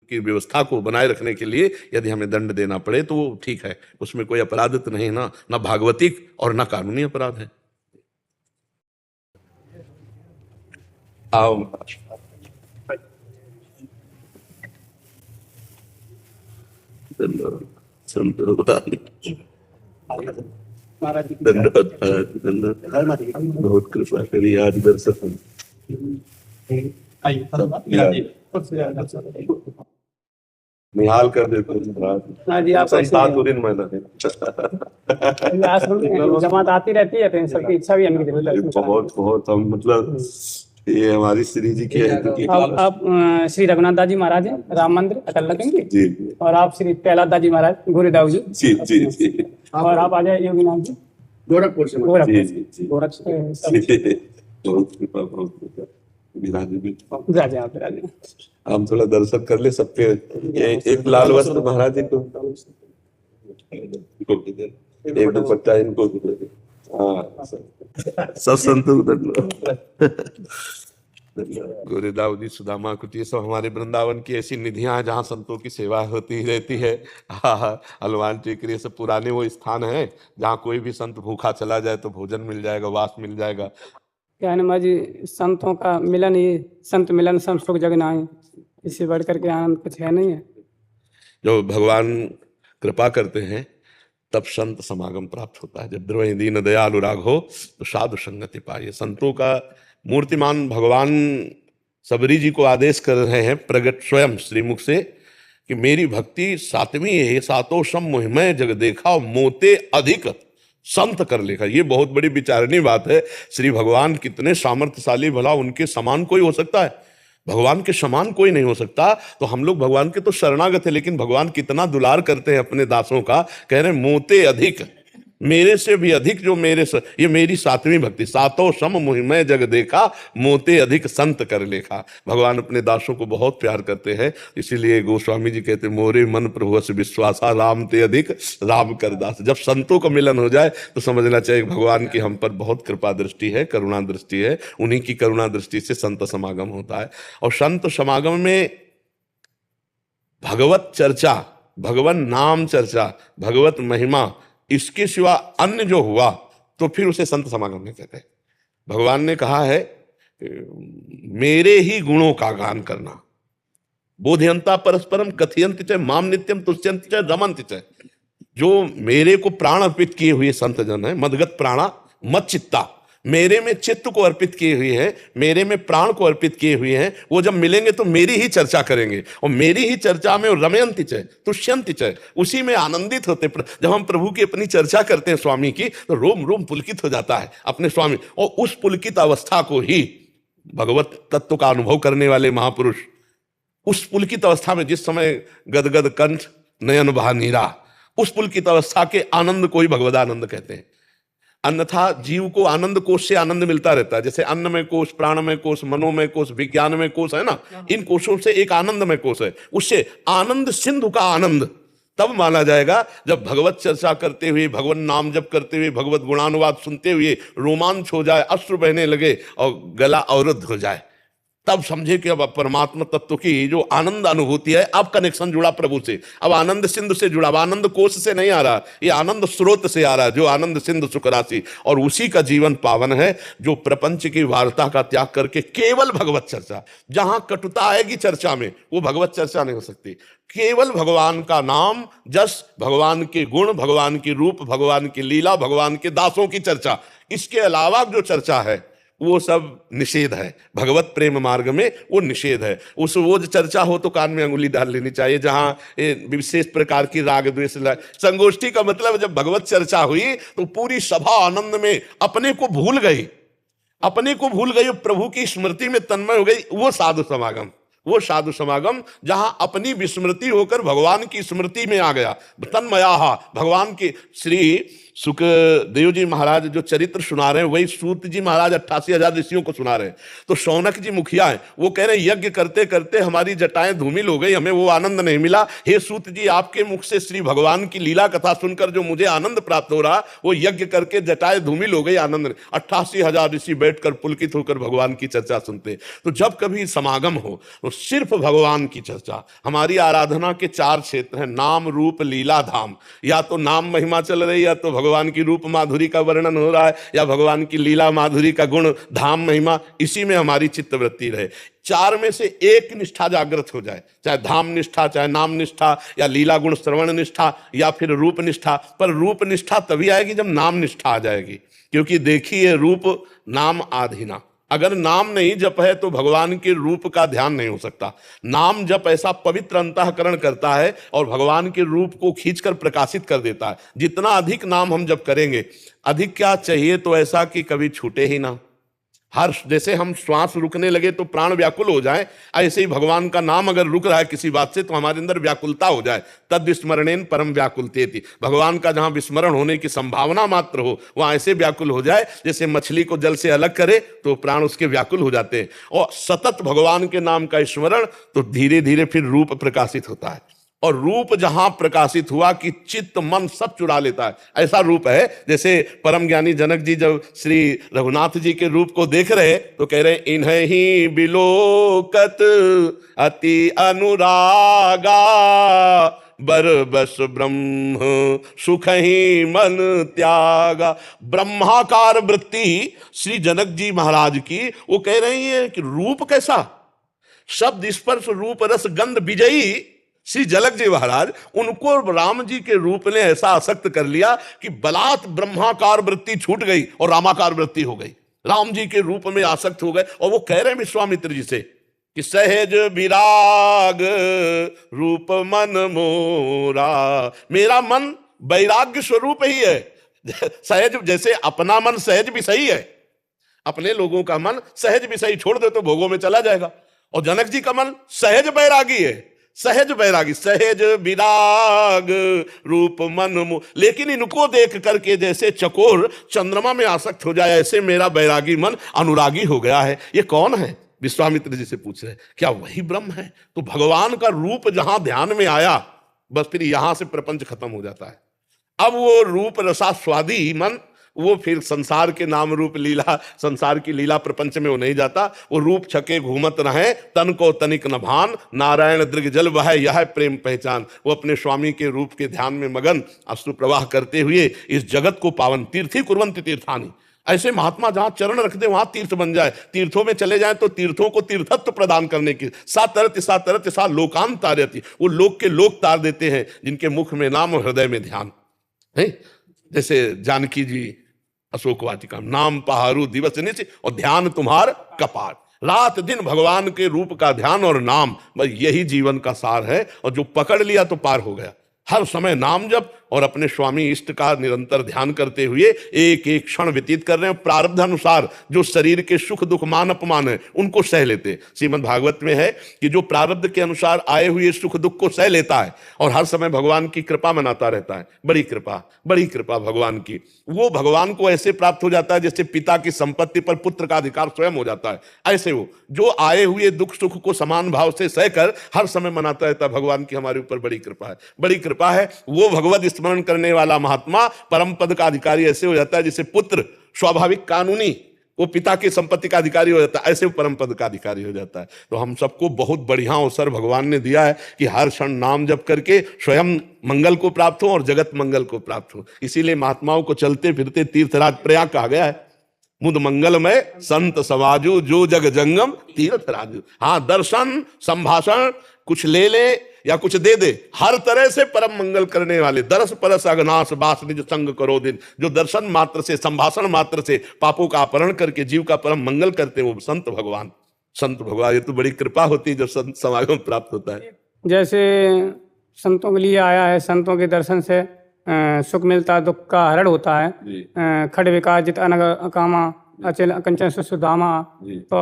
की व्यवस्था को बनाए रखने के लिए यदि हमें दंड देना पड़े तो वो ठीक है, उसमें कोई अपराध तो नहीं ना, ना भागवतिक और ना कानूनी अपराध है। आओ बहुत कृपा करी आज दर्शन निहाल कर देते जमात आती रहती है तो सबकी इच्छा भी हमें बहुत बहुत हम मतलब ये हमारी श्री जी की है। आप श्री रघुनाथ दास जी महाराज राम मंदिर अटल लगेंगे जी, और आप श्री प्रहलाद दास जी महाराज गुरुदेव जी जी जी जी, और आप आ जाए योगीनाथ जी गोरखपुर से, बहुत कृपा हम थोड़ा दर्शन कर ले सबके। एक लाल वस्त्र महाराज जी को, एक दुपट्टा इनको, सब संतों गुरुदेव जी, सुदामा कुटी, सब हमारे वृंदावन की ऐसी निधियां हैं जहाँ संतों की सेवा होती रहती है। हनुमान टिकरी सब पुराने वो स्थान है जहाँ कोई भी संत भूखा चला जाए तो भोजन मिल जाएगा, वास मिल जाएगा। क्या है जी, संतों का मिलन, ये संत मिलन संत जग नाए, इससे बढ़कर के आनंद कुछ है नहीं है। जो भगवान कृपा करते हैं तब संत समागम प्राप्त होता है। जब द्रवहि दीन दयालु राघो तो साधु संगति पाइए। संतों का मूर्तिमान भगवान सबरी जी को आदेश कर रहे हैं प्रगट स्वयं श्रीमुख से कि मेरी भक्ति सातवीं है, सातों सम मोहिमय जग देखा मोते अधिक संत कर लेखा। ये बहुत बड़ी विचारणी बात है। श्री भगवान कितने सामर्थ्यशाली, भला उनके समान कोई हो सकता है? भगवान के समान कोई नहीं हो सकता। तो हम लोग भगवान के तो शरणागत है, लेकिन भगवान कितना दुलार करते हैं अपने दासों का। कह रहे मोते अधिक, मेरे से भी अधिक जो मेरे से, ये मेरी सातवीं भक्ति, सातों सम मोहिमय जग देखा मोते अधिक संत कर लेखा। भगवान अपने दासों को बहुत प्यार करते हैं, इसीलिए गोस्वामी जी कहते मोरे मन प्रभु विश्वासा राम ते अधिक राम कर दास। जब संतों का मिलन हो जाए तो समझना चाहिए भगवान की हम पर बहुत कृपा दृष्टि है, करुणा दृष्टि है। उन्हीं की करुणा दृष्टि से संत समागम होता है। और संत समागम में भगवत चर्चा, भगवान नाम चर्चा, भगवत महिमा, इसके सिवा अन्य जो हुआ तो फिर उसे संत समागम नहीं कहते। भगवान ने कहा है मेरे ही गुणों का गान करना, बोधयंता परस्परम कथयंति च माम नित्यम तुष्यंति च रमन्ति च। जो मेरे को प्राण अर्पित किए हुए संत जन है, मदगत प्राणा मत चित्ता, मेरे में चित्त को अर्पित किए हुए हैं, मेरे में प्राण को अर्पित किए हुए हैं, वो जब मिलेंगे तो मेरी ही चर्चा करेंगे और मेरी ही चर्चा में रमयंति च तुष्यंति च, उसी में आनंदित होते। जब हम प्रभु की अपनी चर्चा करते हैं स्वामी की तो रोम रोम पुलकित हो जाता है अपने स्वामी। और उस पुलकित अवस्था को ही भगवत तत्व का अनुभव करने वाले महापुरुष, उस पुलकित अवस्था में जिस समय गदगद कंठ नयन बहा नीरा, उस पुलकित अवस्था के आनंद को ही भगवदानंद कहते हैं। अन्यथा जीव को आनंद कोश से आनंद मिलता रहता है। जैसे अन्न में कोश, प्राण में कोश, मनो में कोश, विज्ञान में कोश है ना, इन कोशों से एक आनंद में कोश है। उससे आनंद सिंधु का आनंद तब माना जाएगा जब भगवत चर्चा करते हुए, भगवत नाम जप करते हुए, भगवत गुणानुवाद सुनते हुए रोमांच हो जाए, अश्रु बहने लगे और गला अवरुद्ध हो जाए। तब समझे कि अब परमात्मा तत्व की जो आनंद अनुभूति है, अब कनेक्शन जुड़ा प्रभु से। अब आनंद सिंधु से जुड़ा, आनंद कोश से नहीं आ रहा, ये आनंद स्रोत से आ रहा है, जो आनंद सिंधु सुख राशि। और उसी का जीवन पावन है जो प्रपंच की वार्ता का त्याग करके केवल भगवत चर्चा, जहां कटुता आएगी चर्चा में वो भगवत चर्चा नहीं हो सकती। केवल भगवान का नाम जस, भगवान के गुण, भगवान की रूप, भगवान की लीला, भगवान के दासों की चर्चा, इसके अलावा जो चर्चा है वो सब निषेध है। भगवत प्रेम मार्ग में वो निषेध है। उस वो जो चर्चा हो तो कान में अंगुली डाल लेनी चाहिए। जहां विशेष प्रकार की राग द्वेष, संगोष्ठी का मतलब जब भगवत चर्चा हुई तो पूरी सभा आनंद में अपने को भूल गई, अपने को भूल गई, प्रभु की स्मृति में तन्मय हो गई। वो साधु समागम, वो साधु समागम जहां अपनी विस्मृति होकर भगवान की स्मृति में आ गया। तन्मया, भगवान की श्री सुखदेव जी महाराज जो चरित्र सुना रहे हैं वही सूत जी महाराज 88,000 ऋषियों को सुना रहे हैं। तो शौनक जी मुखिया हैं, वो कह रहे हैं यज्ञ करते करते हमारी जटाएं धूमिल हो गई, हमें वो आनंद नहीं मिला। हे सूत जी, आपके मुख से श्री भगवान की लीला कथा सुनकर जो मुझे आनंद प्राप्त हो रहा, वो यज्ञ करके जटाएं धूमिल हो गई, आनंद नहीं। 88,000 ऋषि बैठकर पुलकित होकर भगवान की चर्चा सुनते। तो जब कभी समागम हो तो सिर्फ भगवान की चर्चा। हमारी आराधना के 4 क्षेत्र हैं, नाम रूप लीला धाम। या तो नाम महिमा चल रही है, या तो भगवान की रूप माधुरी का वर्णन हो रहा है, या भगवान की लीला माधुरी का गुण धाम महिमा, इसी में हमारी चित्तवृत्ति रहे। 4 में से एक निष्ठा जागृत हो जाए, चाहे धाम निष्ठा, चाहे नाम निष्ठा, या लीला गुण श्रवण निष्ठा, या फिर रूप निष्ठा। पर रूप निष्ठा तभी आएगी जब नाम निष्ठा आ जाएगी, क्योंकि देखिए रूप नाम आधीना। अगर नाम नहीं जप है तो भगवान के रूप का ध्यान नहीं हो सकता। नाम जप ऐसा पवित्र अंतःकरण करता है और भगवान के रूप को खींचकर प्रकाशित कर देता है। जितना अधिक नाम हम जप करेंगे, अधिक क्या चाहिए तो ऐसा कि कभी छूटे ही ना। हर जैसे हम श्वास रुकने लगे तो प्राण व्याकुल हो जाए, ऐसे ही भगवान का नाम अगर रुक रहा है किसी बात से तो हमारे अंदर व्याकुलता हो जाए। तद विस्मरणेन परम व्याकुलतेति, भगवान का जहां विस्मरण होने की संभावना मात्र हो वहां ऐसे व्याकुल हो जाए जैसे मछली को जल से अलग करे तो प्राण उसके व्याकुल हो जाते हैं। और सतत भगवान के नाम का स्मरण तो धीरे धीरे फिर रूप प्रकाशित होता है। और रूप जहां प्रकाशित हुआ कि चित्त मन सब चुरा लेता है, ऐसा रूप है। जैसे परम ज्ञानी जनक जी जब श्री रघुनाथ जी के रूप को देख रहे तो कह रहे इन्हें ही बिलोकत अति अनुरागा, बरबस ब्रह्म सुख ही मन त्यागा। ब्रह्माकार वृत्ति श्री जनक जी महाराज की, वो कह रही है कि रूप कैसा, शब्द स्पर्श रूप रस गंध विजयी श्री जनक जी महाराज, उनको राम जी के रूप ने ऐसा आसक्त कर लिया कि बलात् ब्रह्माकार वृत्ति छूट गई और रामाकार वृत्ति हो गई। राम जी के रूप में आसक्त हो गए। और वो कह रहे हैं विश्वामित्र जी से कि सहज विराग रूप मन मोरा, मेरा मन वैराग्य स्वरूप ही है। सहज, जैसे अपना मन सहज भी सही है, अपने लोगों का मन सहज भी सही छोड़ दे तो भोगों में चला जाएगा, और जनक जी का मन सहज बैरागी है। सहज बैरागी, सहज विराग रूप मन लेकिन इनको देख करके जैसे चकोर चंद्रमा में आसक्त हो जाए, ऐसे मेरा बैरागी मन अनुरागी हो गया है। ये कौन है? विश्वामित्र जी से पूछ रहे, क्या वही ब्रह्म है? तो भगवान का रूप जहां ध्यान में आया, बस फिर यहां से प्रपंच खत्म हो जाता है। अब वो रूप रसास्वादी मन, वो फिर संसार के नाम रूप लीला, संसार की लीला प्रपंच में वो नहीं जाता। वो रूप छके घूमत रहे, तन को तनिक न भान, नारायण दृग जल वह यह प्रेम पहचान। वो अपने स्वामी के रूप के ध्यान में मगन अश्रु प्रवाह करते हुए इस जगत को पावन, तीर्थी कुर्वन्ति तीर्थानि। ऐसे महात्मा जहां चरण रख दे वहां तीर्थ बन जाए। तीर्थों में चले जाए तो तीर्थों को तीर्थत्व प्रदान करने की सातरति सा लोकान तारयति, वो लोक के लोक तार देते हैं जिनके मुख में नाम और हृदय में ध्यान है। जैसे जानकी जी अशोक वाटिका, नाम पहारू दिवस निशि और ध्यान तुम्हार कपाट। रात दिन भगवान के रूप का ध्यान और नाम, बस यही जीवन का सार है। और जो पकड़ लिया तो पार हो गया। हर समय नाम जप और अपने स्वामी इष्ट का निरंतर ध्यान करते हुए एक एक क्षण व्यतीत कर रहे हैं। प्रारब्ध अनुसार जो शरीर के सुख दुख मान अपमान है उनको सह लेते। श्रीमद् भागवत में है कि जो प्रारब्ध के अनुसार आए हुए सुख दुख को सह लेता है और हर समय भगवान की कृपा मनाता रहता है, बड़ी कृपा भगवान की, वो भगवान को ऐसे प्राप्त हो जाता है जैसे पिता की संपत्ति पर पुत्र का अधिकार स्वयं हो जाता है। ऐसे वो जो आए हुए दुख सुख को समान भाव से सहकर हर समय मनाता रहता है, भगवान की हमारे ऊपर बड़ी कृपा है। वो भगवत स्मरण करने वाला महात्मा परम पद का अधिकारी ऐसे हो जाता है जैसे पुत्र स्वाभाविक कानूनी वो पिता की संपत्ति का अधिकारी हो जाता है, ऐसे वो परम पद का अधिकारी हो जाता है। तो हम सबको बहुत बढ़िया अवसर भगवान ने दिया है कि हर क्षण नाम जप करके स्वयं मंगल को प्राप्त हो और जगत मंगल को प्राप्त हो। इसीलिए महात्माओं को चलते फिरते तीर्थराज प्रयाग कहा गया है। मुद मंगलमय संत समाजू जो जग जंगम तीर्थ राजू। हाँ, दर्शन संभाषण कुछ ले ले या कुछ दे दे, हर तरह से परम मंगल करने वाले दरस परस अगनाश बास निज संग करो दिन, जो दर्शन मात्र से संभाषण मात्र से पापों का अपहरण करके जीव का परम मंगल करते हैं वो संत भगवान। ये तो बड़ी कृपा होती है जब संत समागम प्राप्त होता है। जैसे संतों के लिए आया है, संतों के दर्शन से सुख मिलता है, दुख का हरण होता है। खड़ विकास जित अनग कामा अचल कंचन सुधामा। तो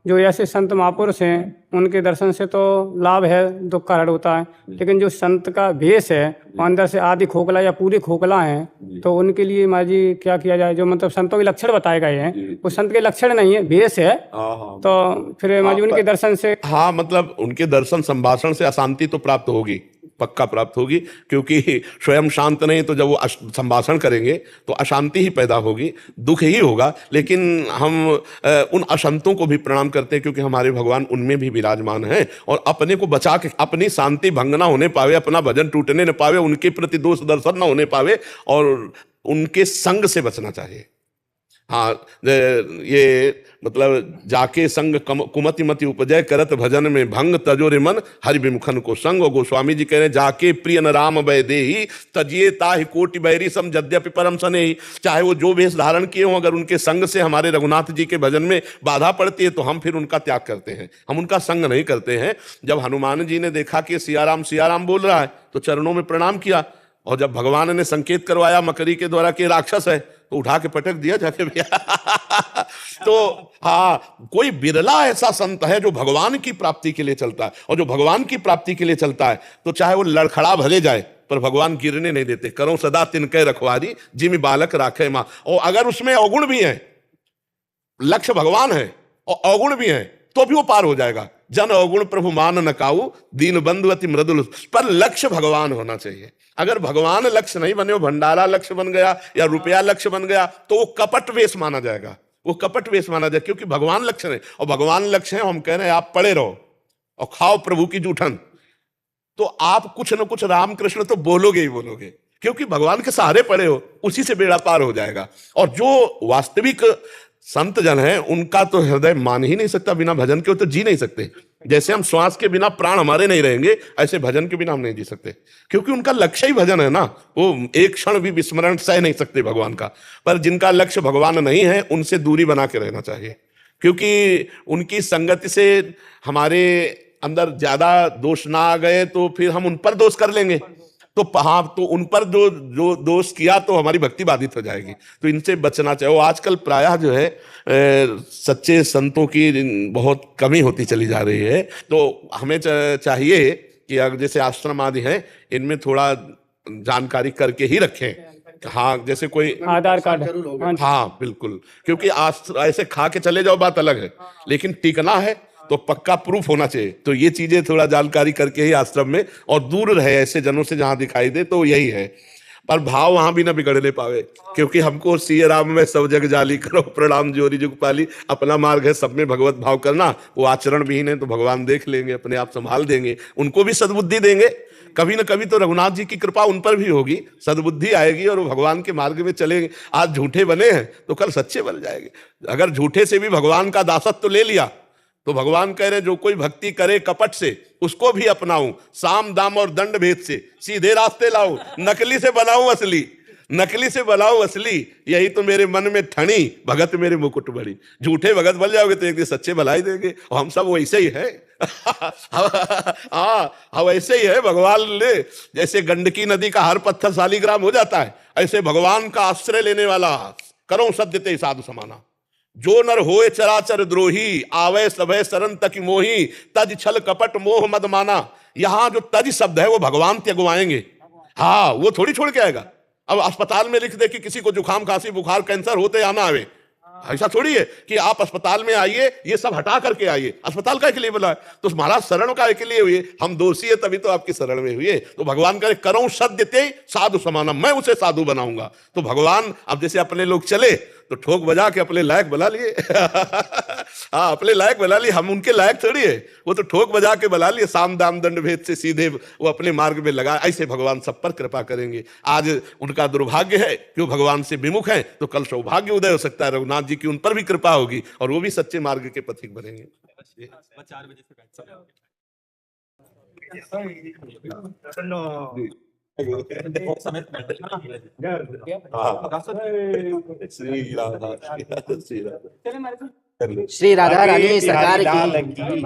जो ऐसे संत महापुरुष हैं उनके दर्शन से तो लाभ है, दुख का हरण होता है, लेकिन जो संत का वेश है वो अंदर से आधी खोखला या पूरी खोखला है, तो उनके लिए माँ जी क्या किया जाए? जो मतलब संतों के लक्षण बताए गए हैं वो संत के लक्षण नहीं है, वेश है। तो फिर माँ जी उनके दर्शन से हाँ, मतलब उनके दर्शन संभाषण से अशांति तो प्राप्त होगी, पक्का प्राप्त होगी, क्योंकि स्वयं शांत नहीं तो जब वो संभाषण करेंगे तो अशांति ही पैदा होगी, दुख ही होगा। लेकिन हम उन असंतों को भी प्रणाम करते हैं, क्योंकि हमारे भगवान उनमें भी विराजमान हैं और अपने को बचा के, अपनी शांति भंग ना होने पावे, अपना भजन टूटने न पावे, उनके प्रति दोष दर्शन ना होने पावे और उनके संग से बचना चाहिए। हाँ, ये मतलब जाके संग कुमति मति उपजय करत भजन में भंग तजोरे मन हरि विमुखन को संग। और गोस्वामी जी कह रहे हैं जाके प्रिय न राम वैदेही तजिए ताहि कोटि बैरी सम यद्यपि परम सनेही। चाहे वो जो वेश धारण किए हों, अगर उनके संग से हमारे रघुनाथ जी के भजन में बाधा पड़ती है तो हम फिर उनका त्याग करते हैं, हम उनका संग नहीं करते हैं। जब हनुमान जी ने देखा कि सियाराम बोल रहा है तो चरणों में प्रणाम किया, और जब भगवान ने संकेत करवाया मकरी के द्वारा कि राक्षस है तो उठा के पटक दिया जाके भैया। तो हाँ, कोई बिरला ऐसा संत है जो भगवान की प्राप्ति के लिए चलता है, और जो भगवान की प्राप्ति के लिए चलता है तो चाहे वो लड़खड़ा भले जाए पर भगवान गिरने नहीं देते। करो सदा तिनके रखवारी जिमि बालक राखे माँ। और अगर उसमें अवगुण भी है, लक्ष्य भगवान है और अवगुण भी है, तो भी वो पार हो जाएगा। जन अवगुण प्रभु मान न काऊ दीन बंधु अति मृदुल, पर लक्ष्य भगवान होना चाहिए। अगर भगवान लक्ष्य नहीं बने, वो भंडारा लक्ष्य बन गया या रुपया लक्ष्य बन गया तो वो कपट वेश माना जाएगा, वो कपट वेश माना जाएगा, क्योंकि भगवान लक्ष्य नहीं। और भगवान लक्ष्य है, हम कह रहे हैं आप पड़े रहो और खाओ प्रभु की जूठन, तो आप कुछ न कुछ रामकृष्ण तो बोलोगे ही बोलोगे, क्योंकि भगवान के सहारे पड़े हो, उसी से बेड़ा पार हो जाएगा। और जो वास्तविक संत जन है उनका तो हृदय मान ही नहीं सकता, बिना भजन के वो तो जी नहीं सकते। जैसे हम श्वास के बिना प्राण हमारे नहीं रहेंगे, ऐसे भजन के बिना हम नहीं जी सकते, क्योंकि उनका लक्ष्य ही भजन है ना। वो एक क्षण भी विस्मरण सह नहीं सकते भगवान का। पर जिनका लक्ष्य भगवान नहीं है उनसे दूरी बना के रहना चाहिए, क्योंकि उनकी संगति से हमारे अंदर ज्यादा दोष ना आ गए तो फिर हम उन पर दोष कर लेंगे, तो हाँ, तो उन पर जो दोष किया तो हमारी भक्ति बाधित हो जाएगी। तो इनसे बचना चाहिए। वो आजकल प्रायः जो है सच्चे संतों की बहुत कमी होती चली जा रही है। तो हमें चाहिए कि अगर जैसे आश्रम आदि हैं इनमें थोड़ा जानकारी करके ही रखें। हाँ, जैसे कोई आधार कार्ड, हाँ बिल्कुल, क्योंकि ऐसे खा के चले जाओ बात अलग है, लेकिन टिकना है तो पक्का प्रूफ होना चाहिए। तो ये चीजें थोड़ा जानकारी करके ही आश्रम में, और दूर रहे ऐसे जनों से जहां दिखाई दे, तो यही है। पर भाव वहां भी ना बिगड़ने पावे, क्योंकि हमको सिय राम में सब जग जाली करो प्रणाम जोरी जुग पाली। अपना मार्ग है सब में भगवत भाव करना, वो आचरण भी है तो भगवान देख लेंगे, अपने आप संभाल देंगे, उनको भी सद्बुद्धि देंगे। कभी न कभी तो रघुनाथ जी की कृपा उन पर भी होगी, सद्बुद्धि आएगी और वो भगवान के मार्ग में चलेंगे। आज झूठे बने हैं तो कल सच्चे बन जाएंगे। अगर झूठे से भी भगवान का दासत्व ले लिया तो भगवान कह रहे जो कोई भक्ति करे कपट से उसको भी अपनाऊं, साम दाम और दंड भेद से सीधे रास्ते लाऊं, नकली से बनाऊं असली, नकली से बनाऊं असली, यही तो मेरे मन में ठनी भगत मेरे मुकुट बड़ी। झूठे भगत बन जाओगे तो एक दिन सच्चे भलाई देंगे, और हम सब वैसे ही है। हाँ, हम वैसे ही है। भगवान ने जैसे गंडकी नदी का हर पत्थर शालिग्राम हो जाता है, ऐसे भगवान का आश्रय लेने वाला करो सद्यते साधु समाना। जो नर होए चराचर द्रोही आवे सभय शरण तक मोही तज छल कपट मोह मद माना। यहां जो तज शब्द है वो भगवान त्यगवाएंगे। हाँ, वो थोड़ी छोड़ के आएगा। अब अस्पताल में लिख दे कि किसी को जुकाम खांसी बुखार कैंसर होते आना आवे, ऐसा थोड़ी है कि आप अस्पताल में आइए ये सब हटा करके आइए। अस्पताल का के लिए बोला है तो महाराज शरण का के लिए हुए, हम दोषी है तभी तो आपकी शरण में हुए। तो भगवान करे करो सद्यते साधु समाना, मैं उसे साधु बनाऊंगा। तो भगवान अब जैसे अपने लोग चले तो ठोक बजा के अपने लायक बना लिए। हाँ, अपने लायक बना लिए, हम उनके लायक थोड़ी है, वो तो ठोक बजा के बना लिए। साम दाम दंड भेद से सीधे वो अपने मार्ग में लगा। ऐसे भगवान सब पर कृपा करेंगे। आज उनका दुर्भाग्य है कि वो भगवान से विमुख है, तो कल सौभाग्य उदय हो सकता है, रघुनाथ जी की उन पर भी कृपा होगी और वो भी सच्चे मार्ग के पथिक बनेंगे। 4 बजे से श्री राधा रानी सरकार की